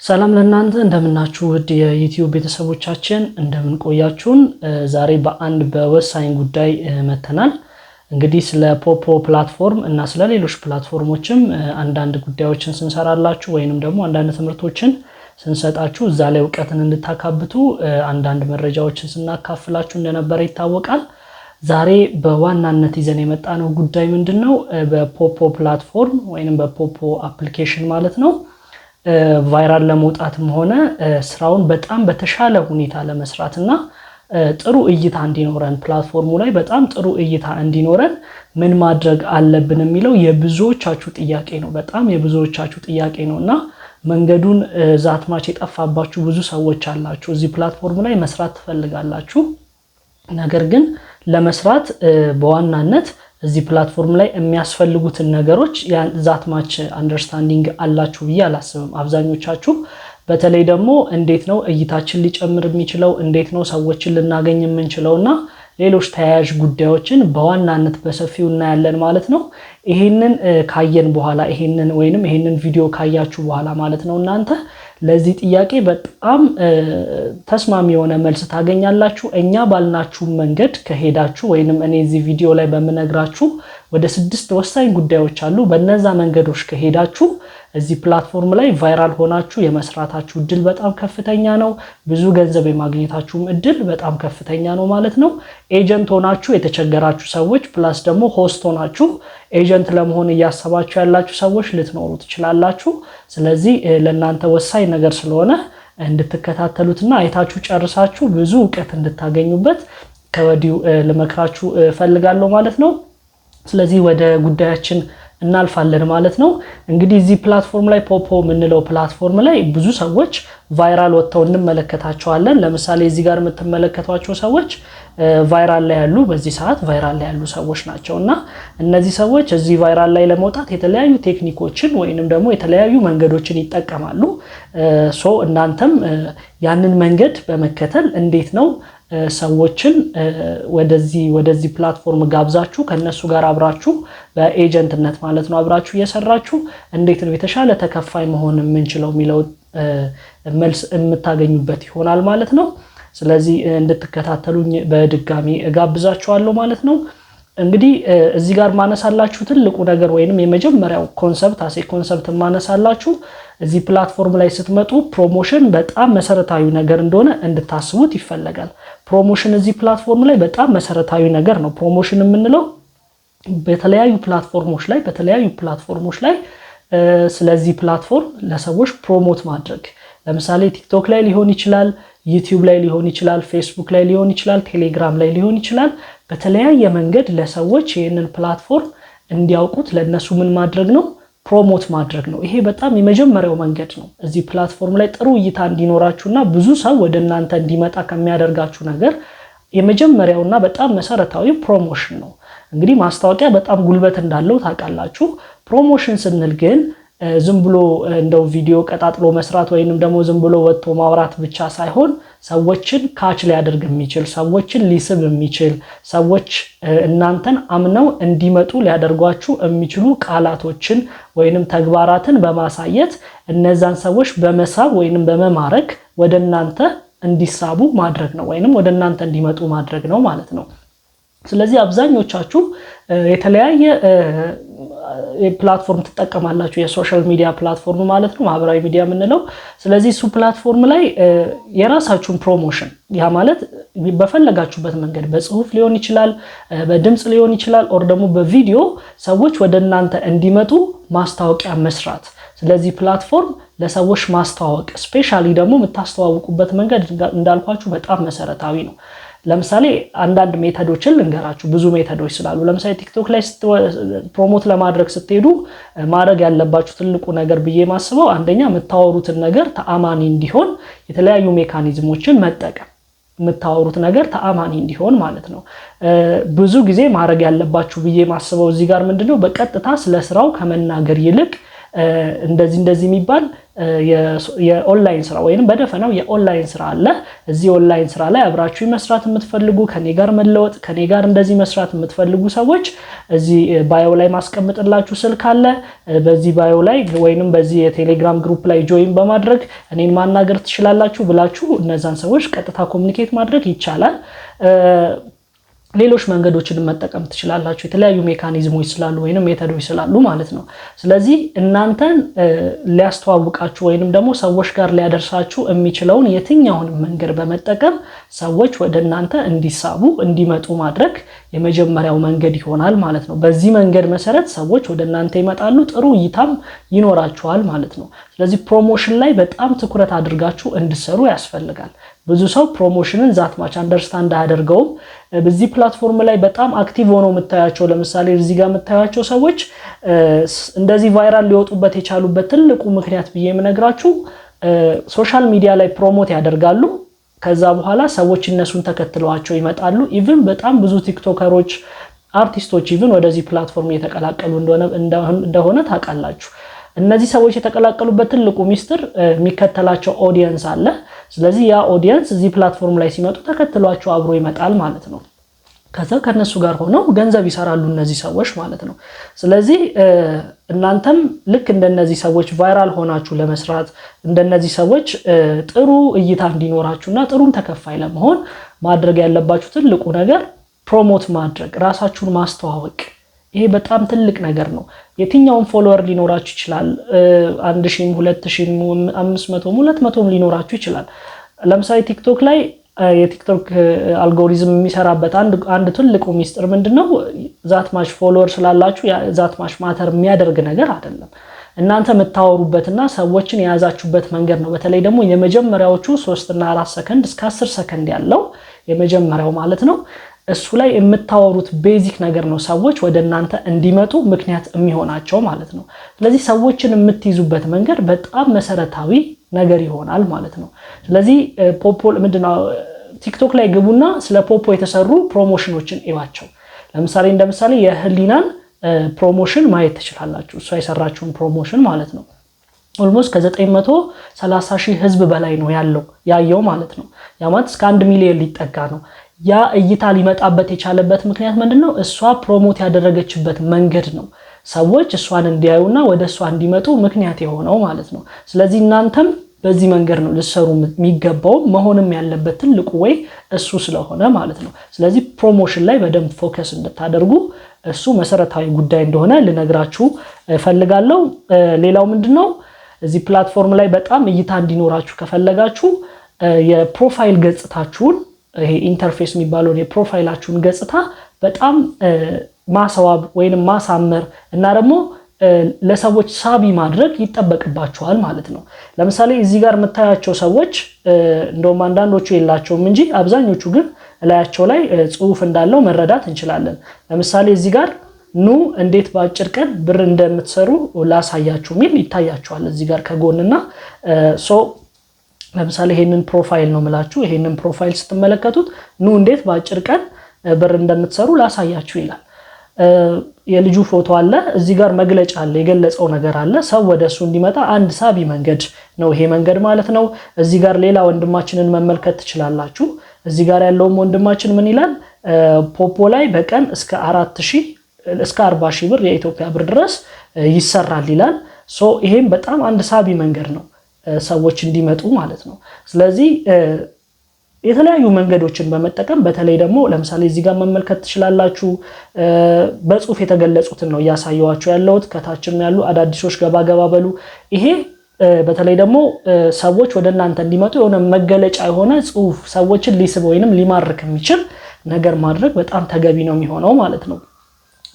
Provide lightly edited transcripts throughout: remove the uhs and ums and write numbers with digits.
ሰላም ለእናንተ እንደምናችሁ ውድ የዩቲዩብ ቤተሰቦቻችን እንደምን ቆያችሁን? ዛሬ በአንድ በወሳኝ ጉዳይ መተናል። እንግዲህ ስለ ፖፖ ፕላትፎርም እና ስለ ሌሎች ፕላትፎርሞችም አንዳንድ ጉዳዮችን ስንሰራላችሁ ወይንም ደግሞ አንዳንድ ትምህርቶችን ስንሰጣችሁ እዛ ላይ ዕውቀትን እንድታካብቱ አንዳንድ መረጃዎችን ስናካፍላችሁ እንደነበረ ይታወቃል። ዛሬ በዋናነት ይዘን የመጣነው ጉዳይ ምንድነው? በፖፖ ፕላትፎርም ወይንም በፖፖ አፕሊኬሽን ማለት ነው ቫይራል ለመውጣትም ሆነ ስራውን በጣም በተሻለ ሁኔታ ለመስራትና ጥሩ እይታ እንዲኖረን ፕላትፎርሙ ላይ በጣም ጥሩ እይታ እንዲኖረን ምን ማድረግ አለብን የሚለው የብዙዎቻችሁ ጥያቄ ነው። በጣም የብዙዎቻችሁ ጥያቄ ነውና መንገዱን ዛትማች የጠፋባችሁ ብዙ ሰዎች አላችሁ። እዚህ ፕላትፎርም ላይ መስራት ትፈልጋላችሁ። ነገር ግን ለመስራት በዋናነት እዚህ ፕላትፎርም ላይ የሚያስፈልጉትን ነገሮች ዛትማች አንደርስታንዲንግ አላችሁ ብዬ አላስብም። አብዛኞቻችሁ በተለይ ደግሞ እንዴት ነው እይታችን ሊጨምር የሚችለው፣ እንዴት ነው ሰዎችን ልናገኝ የምንችለውና ሌሎች ተያያዥ ጉዳዮችን በዋናነት በሰፊው እናያለን ማለት ነው። ይሄንን ካየን በኋላ ይሄንን ቪዲዮ ካያችሁ በኋላ ማለት ነው እናንተ ለዚህ ጥያቄ በጣም ተስማሚ የሆነ መልስ ታገኛላችሁ። እኛ ባልናችሁ መንገድ ከሄዳችሁ ወይንም እኔ እዚህ ቪዲዮ ላይ በመነግራችሁ ወደ 6 ወሳኝ ጉዳዮች አሉ። በእነዛ መንገዶች ከሄዳችሁ እዚህ ፕላትፎርም ላይ ቫይራል ሆናችሁ የመስራታችሁ እድል በጣም ከፍተኛ ነው። ብዙ ገንዘብ የማግኘታችሁም እድል በጣም ከፍተኛ ነው ማለት ነው። ኤጀንት ሆናችሁ የተቸገራችሁ ሰዎች ፕላስ ደግሞ ሆስት ሆናችሁ ኤጀንት ለመሆን እያሰባችሁ ያላችሁ ሰዎች ልትኖሩ ትችላላችሁ። ስለዚህ ለእናንተ ወሳኝ ነገር ስለሆነ እንድትከታተሉትና አይታችሁ ጨርሳችሁ ብዙ ዕውቀት እንድታገኙበት ከወዲሁ ልመክራችሁ ፈልጋለሁ ማለት ነው። ስለዚህ ወደ ጉዳያችን እናልፋለን ማለት ነው። እንግዲህ እዚህ ፕላትፎርም ላይ ፖፖ የምንለው ፕላትፎርም ላይ ብዙ ሰዎች ቫይራል ወጥተው እንመለከታቸዋለን። ለምሳሌ እዚህ ጋር የምትመለከቷቸው ሰዎች ቫይራል ላይ ያሉ በዚህ ሰዓት ቫይራል ላይ ያሉ ሰዎች ናቸውና እነዚህ ሰዎች እዚህ ቫይራል ላይ ለመውጣት የተለያዩ ቴክኒኮችን ወይንም ደግሞ የተለያዩ መንገዶችን ይጠቀማሉ። እናንተም ያንን መንገድ በመከተል እንዴት ነው ሰዎችን ወደዚህ ፕላትፎርም ጋብዛችሁ ከነሱ ጋር አብራችሁ በኤጀንትነት ማለት ነው አብራችሁ እየሰራችሁ እንዴት ነው የተሻለ ተከፋይ መሆን የምንችለው የሚለው መልስ የምታገኙበት ይሆናል ማለት ነው። ስለዚህ እንድትከታተሉኝ በድጋሚ እጋብዛችኋለሁ ማለት ነው። እንግዲህ እዚህ ጋር ማነሳላችሁ ትልቁ ነገር ወይንም የመጀመሪያው ኮንሰፕት ማነሳላችሁ እዚህ ፕላትፎርም ላይ ስትመጡ ፕሮሞሽን በጣም መሰረታዊ ነገር እንደሆነ እንድታስቡት ይፈልጋል። ፕሮሞሽን እዚህ ፕላትፎርም ላይ በጣም መሰረታዊ ነገር ነው። ፕሮሞሽን የምንለው በተለያዩ ፕላትፎርሞች ላይ ስለዚህ ፕላትፎርም ለሰዎች ፕሮሞት ማድረግ፣ ለምሳሌ ቲክቶክ ላይ ሊሆን ይችላል፣ ዩቲዩብ ላይ ሊሆን ይችላል፣ ፌስቡክ ላይ ሊሆን ይችላል፣ ቴሌግራም ላይ ሊሆን ይችላል። በተለያየ መንገድ ለሰዎች ይህንን ፕላትፎርም እንዲያውቁት ለነሱ ምን ማድረግ ነው? ፕሮሞት ማድረግ ነው። ይሄ በጣም የመጀመሪያው መንገድ ነው። እዚህ ፕላትፎርም ላይ ጥሩ እይታ እንዲኖራችሁና ብዙ ሰው ወደ እናንተ እንዲመጣ ከሚያደርጋችሁ ነገር የመጀመሪያውና በጣም መሰረታዊ ፕሮሞሽን ነው። እንግዲህ ማስታወቂያ በጣም ጉልበት እንዳለው ታውቃላችሁ። ፕሮሞሽን ስንል ግን ዝም ብሎ እንደው ቪዲዮ ቀጣጥሎ መስራት ወይንም ደግሞ ዝም ብሎ ወጥቶ ማውራት ብቻ ሳይሆን ሰዎችን ካች ሊያደርግ የሚችል፣ ሰዎችን ሊስብ የሚችል፣ ሰዎች እናንተን አምነው እንዲመጡ ሊያደርጓችሁ የሚችሉ ቃላቶችን ወይንም ተግባራትን በማሳየት እነዛን ሰዎች በመሳብ ወይንም በመማረክ ወደ እናንተ እንዲሳቡ ማድረግ ነው ወይንም ወደ እናንተ እንዲመጡ ማድረግ ነው ማለት ነው። ስለዚህ አብዛኞቻችሁ የተለያየ ፕላትፎርም ትጠቀማላችሁ፣ የሶሻል ሚዲያ ፕላትፎርም ማለት ነው፣ ማህበራዊ ሚዲያ የምንለው። ስለዚህ እሱ ፕላትፎርም ላይ የራሳችሁን ፕሮሞሽን ያ ማለት በፈለጋችሁበት መንገድ በጽሁፍ ሊሆን ይችላል፣ በድምጽ ሊሆን ይችላል፣ ኦር ደግሞ በቪዲዮ ሰዎች ወደ እናንተ እንዲመጡ ማስታወቂያ መስራት። ስለዚህ ፕላትፎርም ለሰዎች ማስተዋወቅ፣ ስፔሻሊ ደግሞ የምታስተዋውቁበት መንገድ እንዳልኳችሁ በጣም መሰረታዊ ነው። ለምሳሌ አንዳንድ ሜተዶችን ልንገራችሁ። ብዙ ሜተዶች ስላሉ ለምሳሌ ቲክቶክ ላይ ፕሮሞት ለማድረግ ስትሄዱ ማድረግ ያለባችሁ ትልቁ ነገር ብዬ ማስበው አንደኛ የምታወሩትን ነገር ተአማኒ እንዲሆን የተለያዩ ሜካኒዝሞችን መጠቀም፣ የምታወሩት ነገር ተአማኒ እንዲሆን ማለት ነው። ብዙ ጊዜ ማድረግ ያለባችሁ ብዬ ማስበው እዚህ ጋር ምንድነው በቀጥታ ስለ ስራው ከመናገር ይልቅ እንደዚህ የሚባል የኦንላይን ስራ ወይንም በደፈናው የኦንላይን ስራ አለ። እዚህ ኦንላይን ስራ ላይ አብራችሁ መስራት የምትፈልጉ ከኔ ጋር መለወጥ ከኔ ጋር እንደዚህ መስራት የምትፈልጉ ሰዎች እዚህ ባዮ ላይ ማስቀምጥላችሁ ስልክ አለ። በዚህ ባዮ ላይ ወይንም በዚህ የቴሌግራም ግሩፕ ላይ ጆይን በማድረግ እኔን ማናገር ትችላላችሁ ብላችሁ እነዛን ሰዎች ቀጥታ ኮሙኒኬት ማድረግ ይቻላል። ሌሎች መንገዶችን መጠቀም ትችላላችሁ። የተለያዩ ሜካኒዝሞች ስላሉ ወይንም ሜተዶች ስላሉ ማለት ነው። ስለዚህ እናንተን ሊያስተዋውቃችሁ ወይንም ደግሞ ሰዎች ጋር ሊያደርሳችሁ የሚችለውን የትኛውን መንገድ በመጠቀም ሰዎች ወደ እናንተ እንዲሳቡ እንዲመጡ ማድረግ የመጀመሪያው መንገድ ይሆናል ማለት ነው። በዚህ መንገድ መሰረት ሰዎች ወደ እናንተ ይመጣሉ፣ ጥሩ እይታም ይኖራችኋል ማለት ነው። ስለዚህ ፕሮሞሽን ላይ በጣም ትኩረት አድርጋችሁ እንድትሰሩ ያስፈልጋል። ብዙ ሰው ፕሮሞሽንን ዛት ማች አንደርስታንድ አያደርገውም። በዚህ ፕላትፎርም ላይ በጣም አክቲቭ ሆነው የምታያቸው ለምሳሌ እዚህ ጋር የምታያቸው ሰዎች እንደዚህ ቫይራል ሊወጡበት የቻሉበት ትልቁ ምክንያት ብዬ የምነግራችሁ ሶሻል ሚዲያ ላይ ፕሮሞት ያደርጋሉ። ከዛ በኋላ ሰዎች እነሱን ተከትለዋቸው ይመጣሉ። ኢቭን በጣም ብዙ ቲክቶከሮች፣ አርቲስቶች ኢቭን ወደዚህ ፕላትፎርም እየተቀላቀሉ እንደሆነ ታውቃላችሁ። እነዚህ ሰዎች የተቀላቀሉበት ትልቁ ሚስጥር የሚከተላቸው ኦዲየንስ አለ። ስለዚህ ያ ኦዲየንስ እዚህ ፕላትፎርም ላይ ሲመጡ ተከትሏቸው አብሮ ይመጣል ማለት ነው። ከዛ ከነሱ ጋር ሆነው ገንዘብ ይሰራሉ እነዚህ ሰዎች ማለት ነው። ስለዚህ እናንተም ልክ እንደነዚህ ሰዎች ቫይራል ሆናችሁ ለመስራት እንደነዚህ ሰዎች ጥሩ እይታ እንዲኖራችሁና ጥሩም ተከፋይ ለመሆን ማድረግ ያለባችሁ ትልቁ ነገር ፕሮሞት ማድረግ፣ ራሳችሁን ማስተዋወቅ። ይሄ በጣም ትልቅ ነገር ነው። የትኛውን ፎሎወር ሊኖራችሁ ይችላል። 1000፣ 2000፣ 500፣ 200 ሊኖራችሁ ይችላል። ለምሳሌ ቲክቶክ ላይ የቲክቶክ አልጎሪዝም የሚሰራበት አንድ ትልቁ ሚስጥር ምንድነው? ዛት ማች ፎሎወር ስላላችሁ ዛት ማች ማተር የሚያደርግ ነገር አይደለም። እናንተ የምታወሩበትና ሰዎችን የያዛችሁበት መንገድ ነው። በተለይ ደግሞ የመጀመሪያዎቹ 3 እና 4 ሰከንድ እስከ 10 ሰከንድ ያለው የመጀመሪያው ማለት ነው። እሱ ላይ የምታወሩት ቤዚክ ነገር ነው ሰዎች ወደ እናንተ እንዲመጡ ምክንያት የሚሆናቸው ማለት ነው። ስለዚህ ሰዎችን የምትይዙበት መንገድ በጣም መሰረታዊ ነገር ይሆናል ማለት ነው። ስለዚህ ፖፖ ምንድነው ቲክቶክ ላይ ግቡና ስለ ፖፖ የተሰሩ ፕሮሞሽኖችን እዩዋቸው። ለምሳሌ የህሊናን ፕሮሞሽን ማየት ትችላላችሁ። እሷ የሰራችውን ፕሮሞሽን ማለት ነው። ኦልሞስት ከ930,000 ህዝብ በላይ ነው ያየው ማለት ነው። ያ ማለት እስከ 1 ሚሊዮን ሊጠጋ ነው። ያ እይታ ሊመጣበት የቻለበት ምክንያት ምንድነው? እሷ ፕሮሞት ያደረገችበት መንገድ ነው ሰዎች እሷን እንዲያዩና ወደ እሷ እንዲመጡ ምክንያት የሆነው ማለት ነው። ስለዚህ እናንተም በዚህ መንገድ ነው ልትሰሩ የሚገባው፣ መሆንም ያለበት ትልቁ ወይ እሱ ስለሆነ ማለት ነው። ስለዚህ ፕሮሞሽን ላይ በደንብ ፎከስ እንድታደርጉ እሱ መሰረታዊ ጉዳይ እንደሆነ ልነግራችሁ ፈልጋለሁ። ሌላው ምንድነው? እዚህ ፕላትፎርም ላይ በጣም እይታ እንዲኖራችሁ ከፈለጋችሁ የፕሮፋይል ገጽታችሁን ይሄ ኢንተርፌስ የሚባለው የፕሮፋይላችሁን ገጽታ በጣም ማስዋብ ወይንም ማሳመር እና ደግሞ ለሰዎች ሳቢ ማድረግ ይጠበቅባቸዋል ማለት ነው። ለምሳሌ እዚህ ጋር የምታያቸው ሰዎች እንደውም አንዳንዶቹ የላቸውም እንጂ አብዛኞቹ ግን ላያቸው ላይ ጽሁፍ እንዳለው መረዳት እንችላለን። ለምሳሌ እዚህ ጋር ኑ እንዴት በአጭር ቀን ብር እንደምትሰሩ ላሳያችሁ ሚል ይታያችኋል እዚህ ጋር ከጎንና ለምሳሌ ይሄንን ፕሮፋይል ነው የምላችሁ። ይሄንን ፕሮፋይል ስትመለከቱት ኑ እንዴት በአጭር ቀን ብር እንደምትሰሩ ላሳያችሁ ይላል። የልጁ ፎቶ አለ እዚህ ጋር መግለጫ አለ፣ የገለጸው ነገር አለ። ሰው ወደሱ እንዲመጣ አንድ ሳቢ መንገድ ነው ይሄ መንገድ ማለት ነው። እዚህ ጋር ሌላ ወንድማችንን መመልከት ትችላላችሁ። እዚህ ጋር ያለው ወንድማችን ምን ይላል? ፖፖ ላይ በቀን እስከ 4000 እስከ 40000 ብር የኢትዮጵያ ብር ድረስ ይሰራል ይላል። ይሄም በጣም አንድ ሳቢ መንገድ ነው ሰዎች እንዲመጡ ማለት ነው። ስለዚህ የተለያዩ መንገዶችን በመጠቀም በተለይ ደግሞ ለምሳሌ እዚህ ጋር መመልከት ትችላላችሁ። በጽሁፍ የተገለጹትን ነው እያሳየዋችሁ ያለሁት። ከታችም ያሉ አዳዲሶች ገባ በሉ። ይሄ በተለይ ደግሞ ሰዎች ወደ እናንተ እንዲመጡ የሆነ መገለጫ የሆነ ጽሁፍ ሰዎችን ሊስብ ወይንም ሊማርክ የሚችል ነገር ማድረግ በጣም ተገቢ ነው የሚሆነው ማለት ነው።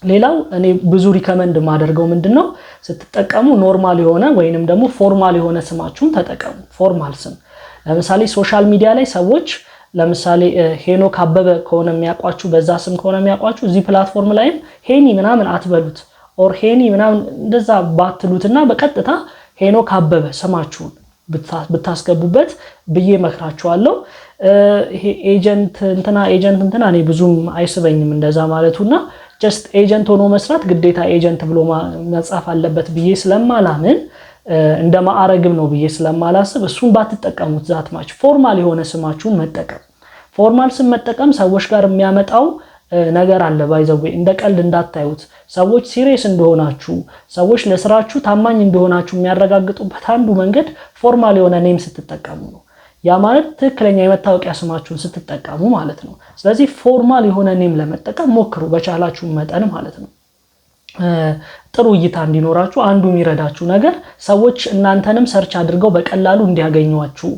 ሌላው እኔ ብዙ ሪከመንድ ማደርገው ምንድነው ስትጠቀሙ ኖርማል የሆነ ወይንም ደግሞ ፎርማል የሆነ ስማችሁን ተጠቀሙ። ፎርማል ስም ለምሳሌ ሶሻል ሚዲያ ላይ ሰዎች ለምሳሌ ሄኖክ አበበ ከሆነ የሚያቋችሁ በዛ ስም ከሆነ የሚያቋችሁ እዚህ ፕላትፎርም ላይም ሄኒ ምናምን አትበሉት ኦር ሄኒ ምናምን እንደዛ ባትሉትና በቀጥታ ሄኖክ አበበ ስማችሁን ብታስገቡበት ብዬ መክራችኋለሁ። ይሄ ኤጀንት እንትና እኔ ብዙም አይስበኝም እንደዛ ማለቱና ጀስት ኤጀንት ሆኖ መስራት ግዴታ ኤጀንት ብሎ መጻፍ አለበት ብዬ ስለማላምን እንደ ማዕረግም ነው ብዬ ስለማላስብ እሱን ባትጠቀሙት ዛት ማች ፎርማል የሆነ ስማችሁን መጠቀም። ፎርማል ስም መጠቀም ሰዎች ጋር የሚያመጣው ነገር አለ ባይዘው እንደ ቀልድ እንዳታዩት። ሰዎች ሲሪየስ እንደሆናችሁ ሰዎች ለስራችሁ ታማኝ እንደሆናችሁ የሚያረጋግጡበት አንዱ መንገድ ፎርማል የሆነ ኔም ስትጠቀሙ ነው። ያ ማለት ትክክለኛ የመታወቂያ ስማችሁን ስትጠቀሙ ማለት ነው። ስለዚህ ፎርማል የሆነ ኔም ለመጠቀም ሞክሩ በቻላችሁ መጠን ማለት ነው። ጥሩ እይታ እንዲኖራችሁ አንዱ የሚረዳችሁ ነገር ሰዎች እናንተንም ሰርች አድርገው በቀላሉ እንዲያገኙአችሁ።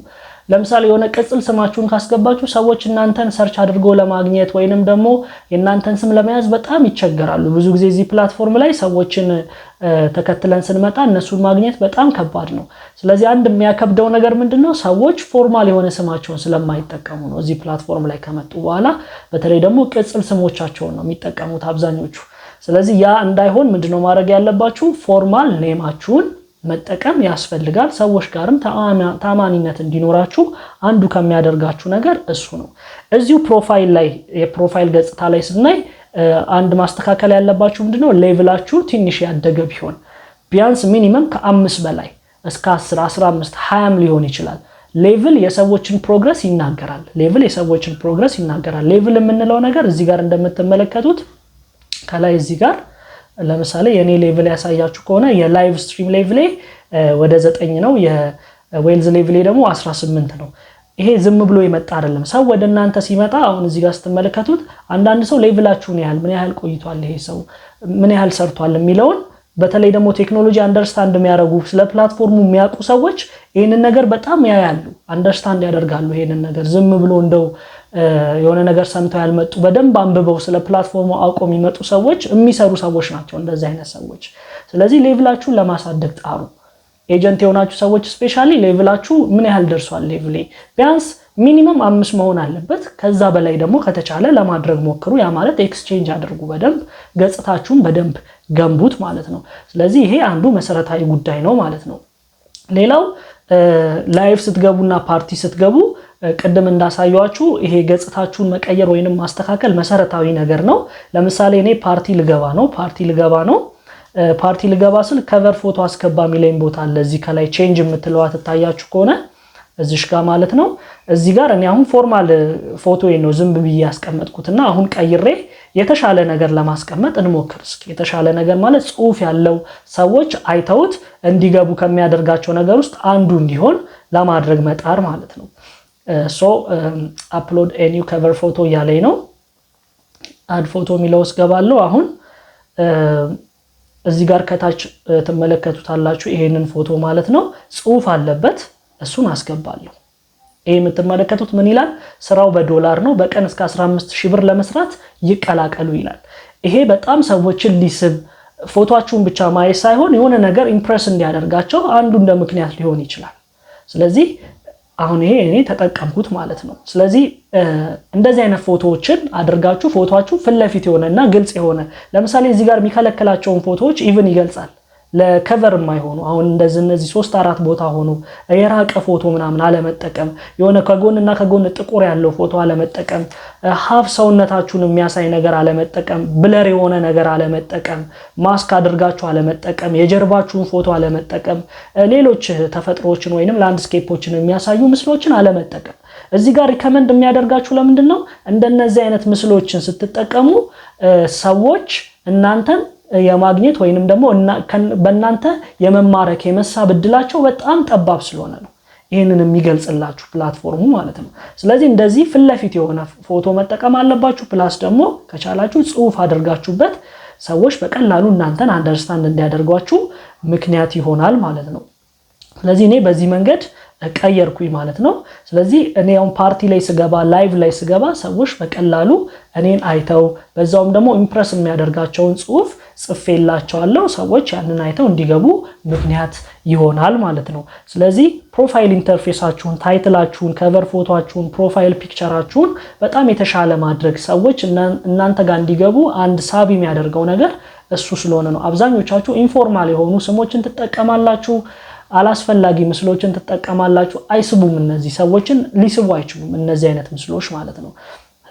ለምሳሌ የሆነ ቅጽል ስማችሁን ካስገባችሁ ሰዎች እናንተን ሰርች አድርገው ለማግኘት ወይንም ደግሞ የእናንተን ስም ለመያዝ በጣም ይቸገራሉ። ብዙ ጊዜ እዚህ ፕላትፎርም ላይ ሰዎችን ተከትለን ስንመጣ እነሱን ማግኘት በጣም ከባድ ነው። ስለዚህ አንድ የሚያከብደው ነገር ምንድነው? ሰዎች ፎርማል የሆነ ስማቸውን ስለማይጠቀሙ ነው። እዚህ ፕላትፎርም ላይ ከመጡ በኋላ በተለይ ደግሞ ቅጽል ስሞቻቸውን ነው የሚጠቀሙት አብዛኞቹ። ስለዚህ ያ እንዳይሆን ምንድነው ማድረግ ያለባችሁ? ፎርማል ኔማችሁን መጠቀም ያስፈልጋል። ሰዎች ጋርም ታማኒነት እንዲኖራችሁ አንዱ ከሚያደርጋችሁ ነገር እሱ ነው። እዚሁ ፕሮፋይል ላይ የፕሮፋይል ገጽታ ላይ ስናይ አንድ ማስተካከል ያለባችሁ ምንድነው? ሌቭላችሁ ትንሽ ያደገ ቢሆን ቢያንስ ሚኒመም ከ5 በላይ እስከ 10 15 20 ሊሆን ይችላል። ሌቭል የሰዎችን ፕሮግረስ ይናገራል። ሌቭል የምንለው ነገር እዚህ ጋር እንደምትመለከቱት ከላይ እዚህ ጋር ለምሳሌ የኔ ሌቭል ያሳያችሁ ከሆነ የላይቭ ስትሪም ሌቭል ወደ 9 ነው፣ የዌልዝ ሌቭል ደግሞ 18 ነው። ይሄ ዝም ብሎ ይመጣ አይደለም። ሰው ወደ እናንተ ሲመጣ አሁን እዚህ ጋር ስትመለከቱት አንዳንድ ሰው ሌቭላችሁን ምን ያህል ቆይቷል፣ ይሄ ሰው ምን ያህል ሰርቷል የሚለውን በተለይ ደግሞ ቴክኖሎጂ አንደርስታንድ የሚያደርጉ ስለ ፕላትፎርሙ የሚያውቁ ሰዎች ይሄንን ነገር በጣም ያያሉ፣ አንደርስታንድ ያደርጋሉ። ይሄንን ነገር ዝም ብሎ እንደው የሆነ ነገር ሰምተው ያልመጡ በደንብ አንብበው ስለ ፕላትፎርሙ አውቀው የሚመጡ ሰዎች የሚሰሩ ሰዎች ናቸው እንደዚህ አይነት ሰዎች። ስለዚህ ሌቭላችሁን ለማሳደግ ጣሩ። ኤጀንት የሆናችሁ ሰዎች ስፔሻሊ ሌቭላችሁ ምን ያህል ደርሷል? ሌቭሌ ቢያንስ ሚኒመም 5 መሆን አለበት። ከዛ በላይ ደግሞ ከተቻለ ለማድረግ ሞክሩ። ያ ማለት ኤክስቼንጅ አድርጉ፣ በደንብ ገጽታችሁን በደንብ ገንቡት ማለት ነው። ስለዚህ ይሄ አንዱ መሰረታዊ ጉዳይ ነው ማለት ነው። ሌላው ላይቭ ስትገቡና ፓርቲ ስትገቡ ቅድም እንዳሳያችሁ ይሄ ገጽታችሁን መቀየር ወይንም ማስተካከል መሰረታዊ ነገር ነው። ለምሳሌ እኔ ፓርቲ ልገባ ስል ከቨር ፎቶ አስገባ የሚለኝ ቦታ አለ። እዚህ ከላይ ቼንጅ የምትለዋ ትታያችሁ ከሆነ እዚሽ ጋር ማለት ነው። እዚህ ጋር እኔ አሁን ፎርማል ፎቶዬን ነው ዝም ብዬ ያስቀመጥኩትና አሁን ቀይሬ የተሻለ ነገር ለማስቀመጥ እንሞክር እስኪ። የተሻለ ነገር ማለት ጽሁፍ ያለው ሰዎች አይተውት እንዲገቡ ከሚያደርጋቸው ነገር ውስጥ አንዱ እንዲሆን ለማድረግ መጣር ማለት ነው። አፕሎድ ኤ ኒው ከቨር ፎቶ እያለኝ ነው። አድ ፎቶ የሚለው ውስጥ ገባለሁ። አሁን እዚህ ጋር ከታች ትመለከቱታላችሁ ይሄንን ፎቶ ማለት ነው። ጽሁፍ አለበት፣ እሱን አስገባለሁ። ይሄ የምትመለከቱት ምን ይላል? ስራው በዶላር ነው፣ በቀን እስከ 15000 ብር ለመስራት ይቀላቀሉ ይላል። ይሄ በጣም ሰዎችን ሊስብ ፎቶአችሁን ብቻ ማየት ሳይሆን የሆነ ነገር ኢምፕረስ እንዲያደርጋቸው አንዱ እንደ ምክንያት ሊሆን ይችላል። ስለዚህ አሁን ይሄ እኔ ተጠቀምኩት ማለት ነው። ስለዚህ እንደዚህ አይነት ፎቶዎችን አድርጋችሁ ፎቶአችሁ ፊት ለፊት የሆነና ግልጽ የሆነ ለምሳሌ እዚህ ጋር የሚከለክላቸውን ፎቶዎች ኢቭን ይገልጻል። ለከቨር የማይሆኑ አሁን እነዚህ 3-4 ቦታ ሆኖ የራቀ ፎቶ ምናምን አለመጠቀም፣ የሆነ ከጎንና ከጎን ጥቁር ያለው ፎቶ አለመጠቀም፣ ሀፍ ሰውነታችሁን የሚያሳይ ነገር አለመጠቀም፣ ብለር የሆነ ነገር አለመጠቀም፣ ማስክ አድርጋችሁ አለመጠቀም፣ የጀርባችሁን ፎቶ አለመጠቀም፣ ሌሎች ተፈጥሮዎችን ወይንም ላንድስኬፖችን የሚያሳዩ ምስሎችን አለመጠቀም። እዚህ ጋር ሪከመንድ የሚያደርጋችሁ ለምንድን ነው? እንደነዚህ አይነት ምስሎችን ስትጠቀሙ ሰዎች እናንተን የማግኘት ወይንም ደግሞ በእናንተ የመማረክ የመሳብ እድላቸው በጣም ጠባብ ስለሆነ ነው ይሄንን የሚገልጽላችሁ ፕላትፎርሙ ማለት ነው። ስለዚህ እንደዚህ ፊት ለፊት የሆነ ፎቶ መጠቀም አለባችሁ። ፕላስ ደግሞ ከቻላችሁ ጽሁፍ አድርጋችሁበት ሰዎች በቀላሉ እናንተን አንደርስታንድ እንዲያደርጓችሁ ምክንያት ይሆናል ማለት ነው። ስለዚህ እኔ በዚህ መንገድ ቀየርኩኝ ማለት ነው። ስለዚህ እኔ አሁን ፓርቲ ላይ ስገባ ላይቭ ላይ ስገባ ሰዎች በቀላሉ እኔን አይተው በዛውም ደግሞ ኢምፕረስ የሚያደርጋቸውን ጽሁፍ ጽፌላቸዋለሁ። ሰዎች ያንን አይተው እንዲገቡ ምክንያት ይሆናል ማለት ነው። ስለዚህ ፕሮፋይል ኢንተርፌሳችሁን፣ ታይትላችሁን፣ ከቨር ፎቶአችሁን፣ ፕሮፋይል ፒክቸራችሁን በጣም የተሻለ ማድረግ ሰዎች እናንተ ጋር እንዲገቡ አንድ ሳቢ የሚያደርገው ነገር እሱ ስለሆነ ነው። አብዛኞቻችሁ ኢንፎርማል የሆኑ ስሞችን ትጠቀማላችሁ፣ አላስፈላጊ ምስሎችን ትጠቀማላችሁ። አይስቡም። እነዚህ ሰዎችን ሊስቡ አይችሉም እነዚህ አይነት ምስሎች ማለት ነው።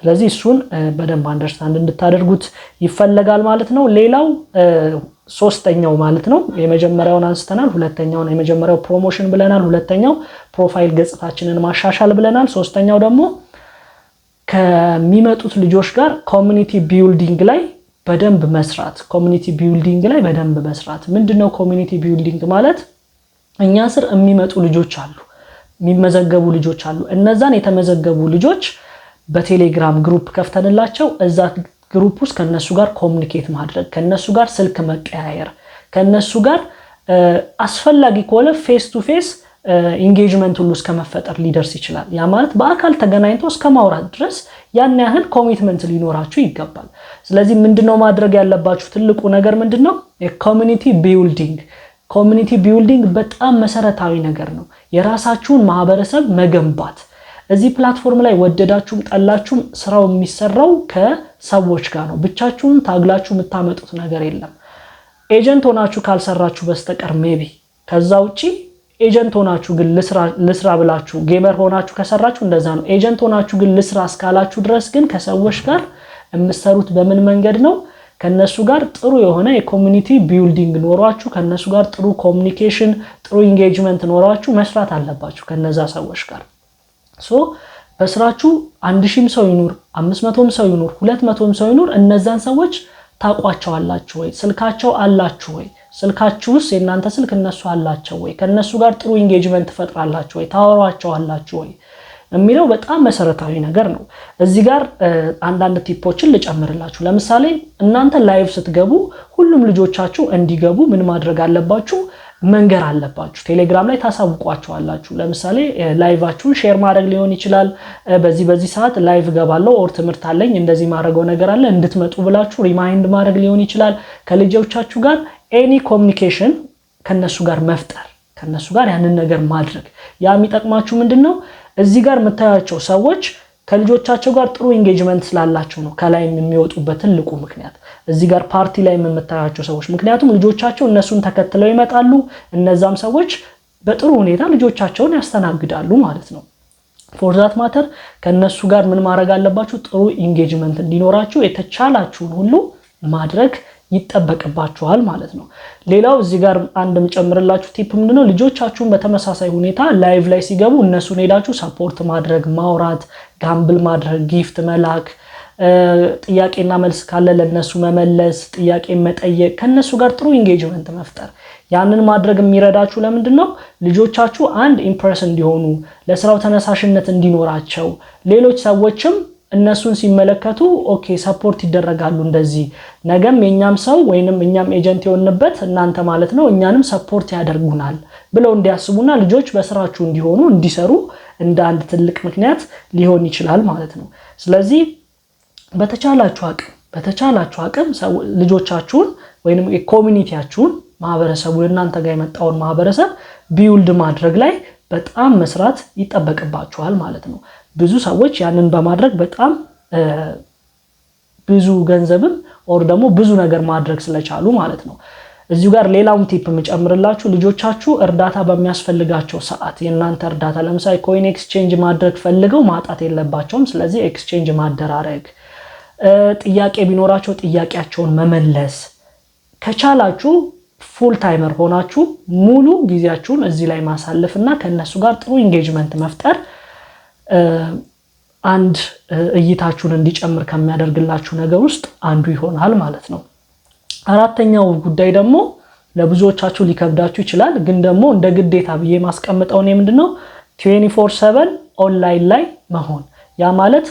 ስለዚህ እሱን በደንብ አንደርስታንድ እንድታደርጉት ይፈልጋል ማለት ነው። ሌላው ሶስተኛው ማለት ነው። የመጀመሪያውን አንስተናል፣ ሁለተኛውን የመጀመሪያው ፕሮሞሽን ብለናል፣ ሁለተኛው ፕሮፋይል ገጽታችንን ማሻሻል ብለናል። ሶስተኛው ደግሞ ከሚመጡት ልጆች ጋር ኮሚኒቲ ቢልዲንግ ላይ በደንብ መስራት። ኮሚኒቲ ቢልዲንግ ላይ በደንብ መስራት ምንድነው ኮሚኒቲ ቢልዲንግ ማለት? እኛ ስር የሚመጡ ልጆች አሉ፣ የሚመዘገቡ ልጆች አሉ። እነዛን የተመዘገቡ ልጆች በቴሌግራም ግሩፕ ከፍተንላቸው እዛ ግሩፕ ውስጥ ከነሱ ጋር ኮሙኒኬት ማድረግ፣ ከነሱ ጋር ስልክ መቀያየር፣ ከነሱ ጋር አስፈላጊ ከሆነ ፌስ ቱ ፌስ ኢንጌጅመንት ሁሉ እስከመፈጠር ሊደርስ ይችላል። ያ ማለት በአካል ተገናኝቶ እስከ ማውራት ድረስ ያን ያህል ኮሚትመንት ሊኖራችሁ ይገባል። ስለዚህ ምንድነው ማድረግ ያለባችሁ? ትልቁ ነገር ምንድነው? የኮሚኒቲ ቢልዲንግ። ኮሚኒቲ ቢልዲንግ በጣም መሰረታዊ ነገር ነው። የራሳችሁን ማህበረሰብ መገንባት። እዚህ ፕላትፎርም ላይ ወደዳችሁም ጠላችሁም ስራው የሚሰራው ከሰዎች ጋር ነው። ብቻችሁን ታግላችሁ የምታመጡት ነገር የለም። ኤጀንት ሆናችሁ ካልሰራችሁ በስተቀር ሜቢ ከዛ ውጪ ኤጀንት ሆናችሁ ግን ልስራ ብላችሁ ጌመር ሆናችሁ ከሰራችሁ እንደዛ ነው። ኤጀንት ሆናችሁ ግን ልስራ እስካላችሁ ድረስ ግን ከሰዎች ጋር የምትሰሩት በምን መንገድ ነው? ከነሱ ጋር ጥሩ የሆነ የኮሚኒቲ ቢልዲንግ ኖሯችሁ ከነሱ ጋር ጥሩ ኮሙኒኬሽን፣ ጥሩ ኢንጌጅመንት ኖሯችሁ መስራት አለባችሁ ከነዛ ሰዎች ጋር። በስራችሁ 1000 ሰው ይኑር፣ 500 ሰው ይኑር፣ 200 ሰው ይኑር፣ እነዛን ሰዎች ታቋቸዋላችሁ ወይ? ስልካቸው አላችሁ ወይ? ስልካችሁስ የናንተ ስልክ እነሱ አላቸው ወይ? ከነሱ ጋር ጥሩ ኢንጌጅመንት ትፈጥራላችሁ ወይ? ታወሯቸዋላችሁ ወይ? የሚለው በጣም መሰረታዊ ነገር ነው። እዚህ ጋር አንዳንድ ቲፖችን ልጨምርላችሁ። ለምሳሌ እናንተ ላይቭ ስትገቡ ሁሉም ልጆቻችሁ እንዲገቡ ምን ማድረግ አለባችሁ? መንገር አለባችሁ። ቴሌግራም ላይ ታሳውቋቸዋላችሁ። ለምሳሌ ላይቫችሁን ሼር ማድረግ ሊሆን ይችላል። በዚህ ሰዓት ላይቭ ገባለሁ ኦር ትምህርት አለኝ እንደዚህ ማድረገው ነገር አለ እንድትመጡ ብላችሁ ሪማይንድ ማድረግ ሊሆን ይችላል። ከልጆቻችሁ ጋር ኤኒ ኮሙኒኬሽን ከነሱ ጋር መፍጠር፣ ከነሱ ጋር ያንን ነገር ማድረግ። ያ የሚጠቅማችሁ ምንድነው? እዚህ ጋር የምታያቸው ሰዎች ከልጆቻቸው ጋር ጥሩ ኢንጌጅመንት ስላላቸው ነው ከላይ የሚወጡበት ትልቁ ምክንያት። እዚህ ጋር ፓርቲ ላይ የምታያቸው ሰዎች ምክንያቱም ልጆቻቸው እነሱን ተከትለው ይመጣሉ። እነዛም ሰዎች በጥሩ ሁኔታ ልጆቻቸውን ያስተናግዳሉ ማለት ነው። ፎር ዛት ማተር ከነሱ ጋር ምን ማድረግ አለባችሁ? ጥሩ ኢንጌጅመንት እንዲኖራችሁ የተቻላችሁን ሁሉ ማድረግ ይጠበቅባችኋል ማለት ነው። ሌላው እዚህ ጋር አንድ የምጨምርላችሁ ቲፕ ምንድነው? ልጆቻችሁን በተመሳሳይ ሁኔታ ላይቭ ላይ ሲገቡ እነሱን ሄዳችሁ ሰፖርት ማድረግ፣ ማውራት፣ ጋምብል ማድረግ፣ ጊፍት መላክ፣ ጥያቄና መልስ ካለ ለነሱ መመለስ፣ ጥያቄ መጠየቅ፣ ከነሱ ጋር ጥሩ ኢንጌጅመንት መፍጠር። ያንን ማድረግ የሚረዳችሁ ለምንድነው? ልጆቻችሁ አንድ ኢምፕረስ እንዲሆኑ፣ ለስራው ተነሳሽነት እንዲኖራቸው፣ ሌሎች ሰዎችም እነሱን ሲመለከቱ ኦኬ ሰፖርት ይደረጋሉ፣ እንደዚህ ነገም የኛም ሰው ወይንም እኛም ኤጀንት የሆንበት እናንተ ማለት ነው እኛንም ሰፖርት ያደርጉናል ብለው እንዲያስቡና ልጆች በስራችሁ እንዲሆኑ እንዲሰሩ እንደ አንድ ትልቅ ምክንያት ሊሆን ይችላል ማለት ነው። ስለዚህ በተቻላችሁ አቅም ልጆቻችሁን ወይንም የኮሚኒቲያችሁን ማህበረሰቡ እናንተ ጋር የመጣውን ማህበረሰብ ቢውልድ ማድረግ ላይ በጣም መስራት ይጠበቅባችኋል ማለት ነው። ብዙ ሰዎች ያንን በማድረግ በጣም ብዙ ገንዘብም ኦር ደግሞ ብዙ ነገር ማድረግ ስለቻሉ ማለት ነው። እዚሁ ጋር ሌላውን ቲፕ የምጨምርላችሁ ልጆቻችሁ እርዳታ በሚያስፈልጋቸው ሰዓት የእናንተ እርዳታ ለምሳሌ ኮይን ኤክስቼንጅ ማድረግ ፈልገው ማጣት የለባቸውም። ስለዚህ ኤክስቼንጅ ማደራረግ፣ ጥያቄ ቢኖራቸው ጥያቄያቸውን መመለስ ከቻላችሁ ፉል ታይመር ሆናችሁ ሙሉ ጊዜያችሁን እዚህ ላይ ማሳለፍና ከነሱ ጋር ጥሩ ኢንጌጅመንት መፍጠር አንድ እይታችሁን እንዲጨምር ከሚያደርግላችሁ ነገር ውስጥ አንዱ ይሆናል ማለት ነው። አራተኛው ጉዳይ ደግሞ ለብዙዎቻችሁ ሊከብዳችሁ ይችላል፣ ግን ደግሞ እንደ ግዴታ ብዬ ማስቀምጠው ነው ምንድነው 24/7 ኦንላይን ላይ መሆን። ያ ማለት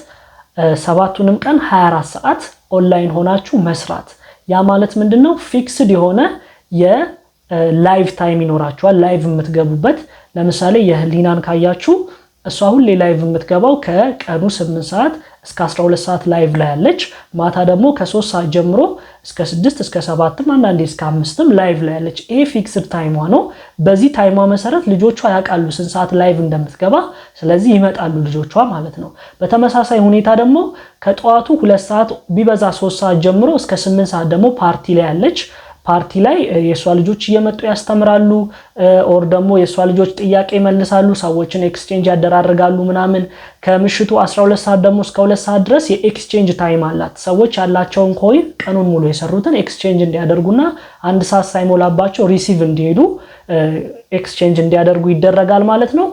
7ቱንም ቀን 24 ሰዓት ኦንላይን ሆናችሁ መስራት። ያ ማለት ምንድነው ፊክስድ የሆነ የላይቭ ታይም ይኖራችኋል። ላይቭ የምትገቡበት ለምሳሌ የህሊናን ካያችሁ እሷ ሁሌ ላይቭ የምትገባው ከቀኑ 8 ሰዓት እስከ 12 ሰዓት ላይቭ ላይ ያለች፣ ማታ ደግሞ ከ3 ሰዓት ጀምሮ እስከ 6 እስከ 7 አንዳንዴ እስከ 5 ላይቭ ላይ ያለች። ይሄ ፊክስድ ታይሟ ነው። በዚህ ታይሟ መሰረት ልጆቿ ያውቃሉ ስንት ሰዓት ላይቭ እንደምትገባ፣ ስለዚህ ይመጣሉ ልጆቿ ማለት ነው። በተመሳሳይ ሁኔታ ደግሞ ከጠዋቱ 2 ሰዓት ቢበዛ 3 ሰዓት ጀምሮ እስከ 8 ሰዓት ደግሞ ፓርቲ ላይ ያለች ፓርቲ ላይ የሷ ልጆች እየመጡ ያስተምራሉ ኦር ደግሞ የሷ ልጆች ጥያቄ መልሳሉ ሰዎችን ኤክስቼንጅ ያደራርጋሉ ምናምን ከምሽቱ 12 ሰዓት ደግሞ እስከ 2 ሰዓት ድረስ የኤክስቼንጅ ታይም አላት ሰዎች ያላቸውን ኮይን ቀኑን ሙሉ የሰሩትን ኤክስቼንጅ እንዲያደርጉና አንድ ሰዓት ሳይሞላባቸው ሪሲቭ እንዲሄዱ ኤክስቼንጅ እንዲያደርጉ ይደረጋል ማለት ነው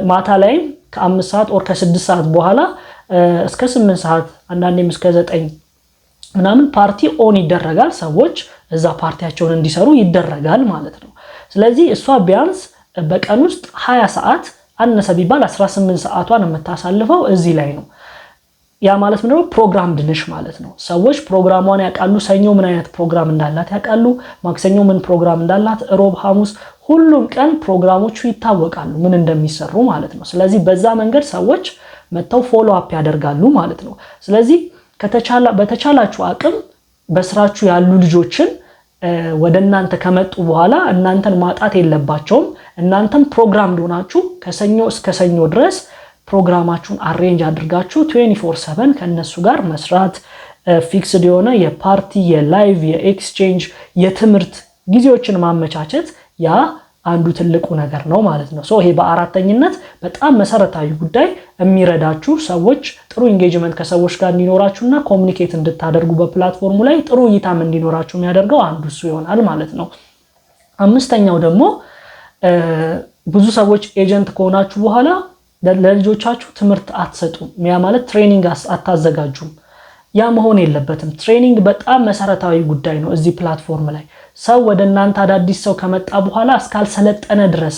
ማታ ላይ ከ5 ሰዓት ኦር ከ6 ሰዓት በኋላ እስከ 8 ሰዓት አንዳንዴም እስከ 9 ምናምን ፓርቲ ኦን ይደረጋል ሰዎች እዛ ፓርቲያቸውን እንዲሰሩ ይደረጋል ማለት ነው ስለዚህ እሷ ቢያንስ በቀን ውስጥ 20 ሰዓት አነሰ ቢባል 18 ሰዓቷን የምታሳልፈው እዚህ ላይ ነው ያ ማለት ምንድነው ፕሮግራምድ ነሽ ማለት ነው ሰዎች ፕሮግራሟን ያውቃሉ ሰኞ ምን አይነት ፕሮግራም እንዳላት ያውቃሉ ማክሰኞ ምን ፕሮግራም እንዳላት ሮብ ሐሙስ ሁሉም ቀን ፕሮግራሞቹ ይታወቃሉ ምን እንደሚሰሩ ማለት ነው ስለዚህ በዛ መንገድ ሰዎች መተው ፎሎ አፕ ያደርጋሉ ማለት ነው ስለዚህ በተቻላችሁ አቅም በስራችሁ ያሉ ልጆችን ወደናንተ ከመጡ በኋላ እናንተን ማጣት የለባቸውም እናንተም ፕሮግራም ሆናችሁ ከሰኞ እስከ ሰኞ ድረስ ፕሮግራማችሁን አሬንጅ አድርጋችሁ 24/7 ከነሱ ጋር መስራት ፊክስድ የሆነ የፓርቲ የላይቭ የኤክስቼንጅ የትምርት ጊዜዎችን ማመቻቸት ያ አንዱ ትልቁ ነገር ነው ማለት ነው ሶ ይሄ በአራተኝነት በጣም መሰረታዊ ጉዳይ የሚረዳችሁ ሰዎች ጥሩ ኢንጌጅመንት ከሰዎች ጋር እንዲኖራችሁና ኮሙኒኬት እንድታደርጉ በፕላትፎርሙ ላይ ጥሩ እይታም እንዲኖራችሁ የሚያደርገው አንዱ እሱ ይሆናል ማለት ነው አምስተኛው ደግሞ ብዙ ሰዎች ኤጀንት ከሆናችሁ በኋላ ለልጆቻችሁ ትምህርት አትሰጡም ያ ማለት ትሬኒንግ አታዘጋጁም ያ መሆን የለበትም ትሬኒንግ በጣም መሰረታዊ ጉዳይ ነው እዚህ ፕላትፎርም ላይ ሰው ወደናንተ አዳዲስ ሰው ከመጣ በኋላ እስካልሰለጠነ ድረስ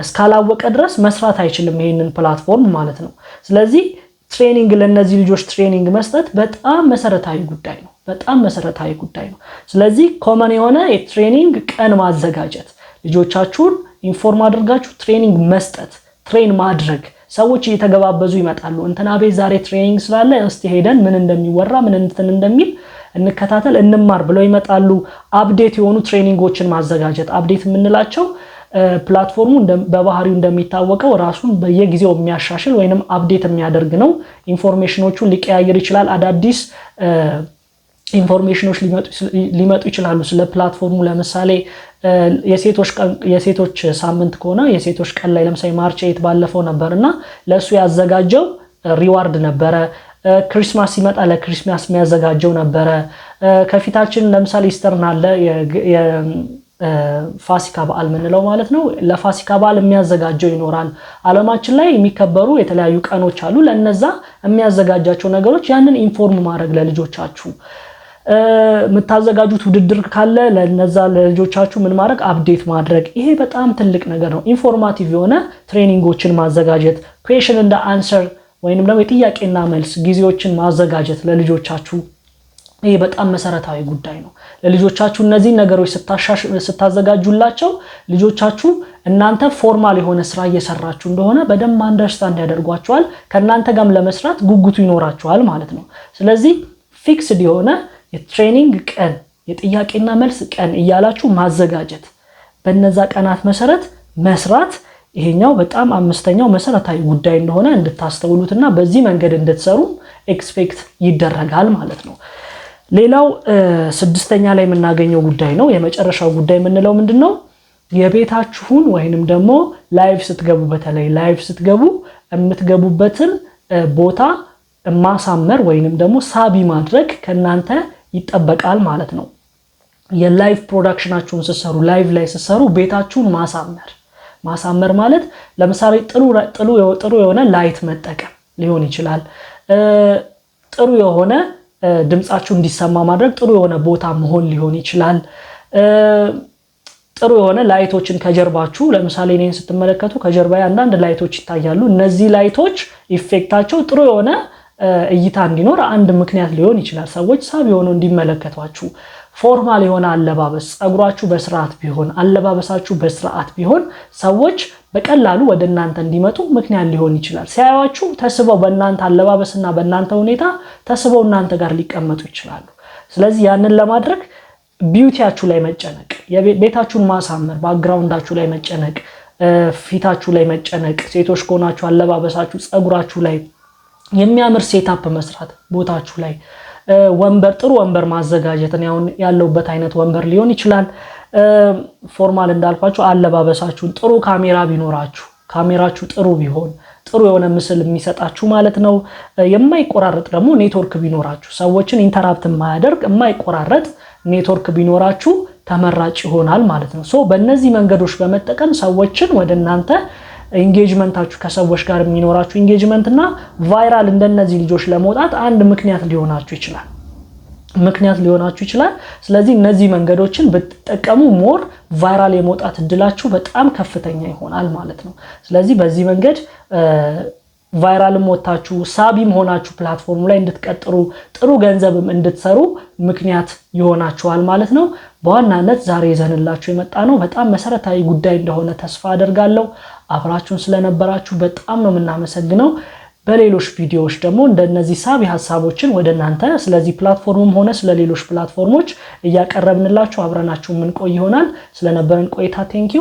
እስካላወቀ ድረስ መስራት አይችልም ይሄንን ፕላትፎርም ማለት ነው ስለዚህ ትሬኒንግ ለነዚህ ልጆች ትሬኒንግ መስጠት በጣም መሰረታዊ ጉዳይ ነው ስለዚህ ኮመን የሆነ የትሬኒንግ ቀን ማዘጋጀት ልጆቻችሁን ኢንፎርም አድርጋችሁ ትሬኒንግ መስጠት ትሬን ማድረግ ሰዎች እየተገባበዙ ይመጣሉ እንትና ቤት ዛሬ ትሬኒንግ ስላለ እስቲ ሄደን ምን እንደሚወራ ምን እንደሚል እንከታተል እንማር ብለው ይመጣሉ አፕዴት የሆኑ ትሬኒንጎችን ማዘጋጀት አፕዴት የምንላቸው ፕላትፎርሙ በባህሪው እንደሚታወቀው ራሱን በየጊዜው የሚያሻሽል ወይንም አፕዴት የሚያደርግ ነው ኢንፎርሜሽኖቹን ሊቀያየር ይችላል አዳዲስ ኢንፎርሜሽኖች ሊመጡ ይችላሉ ስለ ፕላትፎርሙ ለምሳሌ የሴቶች ሳምንት ከሆነ የሴቶች ቀን ላይ ለምሳሌ ማርች 8 ባለፈው ነበርና ለሱ ያዘጋጀው ሪዋርድ ነበረ ክሪስማስ ሲመጣ ለክሪስማስ የሚያዘጋጀው ነበረ ከፊታችን ለምሳሌ ኢስተርን አለ ፋሲካ በዓል ምንለው ማለት ነው ለፋሲካ በዓል የሚያዘጋጀው ይኖራል ዓለማችን ላይ የሚከበሩ የተለያዩ ቀኖች አሉ ለነዛ የሚያዘጋጃቸው ነገሮች ያንን ኢንፎርም ማድረግ ለልጆቻችሁ መታዘጋጁት ውድድር ካለ ለነዛ ለልጆቻችሁ ምን ማድረግ አፕዴት ማድረግ ይሄ በጣም ትልቅ ነገር ነው ኢንፎርማቲቭ የሆነ ትሬኒንጎችን ማዘጋጀት ኩዌስቸን እንደ አንሰር ወይንም ደግሞ የጥያቄና መልስ ጊዜዎችን ማዘጋጀት ለልጆቻችሁ ይሄ በጣም መሰረታዊ ጉዳይ ነው ለልጆቻችሁ እነዚህ ነገሮች ስታዘጋጁላቸው ልጆቻችሁ እናንተ ፎርማል የሆነ ስራ እየሰራችሁ እንደሆነ በደንብ አንደርስታንድ ያደርጓቸዋል ከናንተ ጋርም ለመስራት ጉጉቱ ይኖራቸዋል ማለት ነው ስለዚህ ፊክስድ የሆነ የትሬኒንግ ቀን የጥያቄና መልስ ቀን እያላችሁ ማዘጋጀት በእነዛ ቀናት መሰረት መስራት ይሄኛው በጣም አምስተኛው መሰረታዊ ጉዳይ እንደሆነ እንድታስተውሉትና በዚህ መንገድ እንድትሰሩ ኤክስፔክት ይደረጋል ማለት ነው ሌላው ስድስተኛ ላይ የምናገኘው ጉዳይ ነው የመጨረሻው ጉዳይ የምንለው ምንድነው የቤታችሁን ወይንም ደግሞ ላይቭ ስትገቡ በተለይ ላይቭ ስትገቡ የምትገቡበትን ቦታ ማሳመር ወይንም ደግሞ ሳቢ ማድረግ ከናንተ ይጠበቃል ማለት ነው የላይቭ ፕሮዳክሽናችሁን ስትሰሩ ላይቭ ላይ ስትሰሩ ቤታችሁን ማሳመር ማለት ለምሳሌ ጥሩ የሆነ ላይት መጠቀም ሊሆን ይችላል ጥሩ የሆነ ድምጻችሁ እንዲሰማ ማድረግ ጥሩ የሆነ ቦታ መሆን ሊሆን ይችላል ጥሩ የሆነ ላይቶችን ከጀርባችሁ ለምሳሌ እኔን ስትመለከቱ ከጀርባዬ አንዳንድ ላይቶች ይታያሉ እነዚህ ላይቶች ኢፌክታቸው ጥሩ የሆነ እይታ እንዲኖር አንድ ምክንያት ሊሆን ይችላል ሰዎች ሳቢ ሆነው እንዲመለከቷችሁ ፎርማል የሆነ አለባበስ ጸጉራችሁ በስርዓት ቢሆን አለባበሳችሁ በስርዓት ቢሆን ሰዎች በቀላሉ ወደናንተ እንዲመጡ ምክንያት ሊሆን ይችላል ሲያዩአችሁ ተስበው በእናንተ አለባበስና በእናንተ ሁኔታ ተስበው እናንተ ጋር ሊቀመጡ ይችላሉ ስለዚህ ያንን ለማድረግ ቢዩቲያችሁ ላይ መጨነቅ የቤታችሁን ማሳመር ባክግራውንዳችሁ ላይ መጨነቅ ፊታችሁ ላይ መጨነቅ ሴቶች ከሆናችሁ አለባበሳችሁ ጸጉራችሁ ላይ የሚያምር ሴታፕ መስራት ቦታችሁ ላይ ወንበር ጥሩ ወንበር ማዘጋጀት ነው ያለውበት አይነት ወንበር ሊሆን ይችላል። ፎርማል እንዳልኳችሁ አለባበሳችሁን ጥሩ ካሜራ ቢኖራችሁ ካሜራችሁ ጥሩ ቢሆን ጥሩ የሆነ ምስል የሚሰጣችሁ ማለት ነው። የማይቆራረጥ ደግሞ ኔትወርክ ቢኖራችሁ ሰዎችን ኢንተራፕት የማያደርግ የማይቆራረጥ ኔትወርክ ቢኖራችሁ ተመራጭ ይሆናል ማለት ነው። በእነዚህ መንገዶች በመጠቀም ሰዎችን ወደ እናንተ ኢንጌጅመንታችሁ ከሰዎች ጋር የሚኖራችሁ ኢንጌጅመንት እና ቫይራል እንደነዚህ ልጆች ለመውጣት አንድ ምክንያት ሊሆናችሁ ይችላል። ስለዚህ እነዚህ መንገዶችን ብትጠቀሙ ሞር ቫይራል የመውጣት እድላችሁ በጣም ከፍተኛ ይሆናል ማለት ነው። ስለዚህ በዚህ መንገድ ቫይራልም ወጣችሁ ሳቢም ሆናችሁ ፕላትፎርሙ ላይ እንድትቀጥሩ ጥሩ ገንዘብም እንድትሰሩ ምክንያት ይሆናችኋል ማለት ነው። በዋናነት ዛሬ ይዘንላችሁ የመጣ ነው በጣም መሰረታዊ ጉዳይ እንደሆነ ተስፋ አደርጋለሁ። አብራችሁን ስለነበራችሁ በጣም ነው የምናመሰግነው። በሌሎች ቪዲዮዎች ደግሞ እንደነዚህ ሳቢ ሐሳቦችን ወደ እናንተ ስለዚህ ፕላትፎርምም ሆነ ስለሌሎች ፕላትፎርሞች እያቀረብንላችሁ አብረናችሁ ምን ቆይ ይሆናል። ስለነበረን ቆይታ ቴንኪው።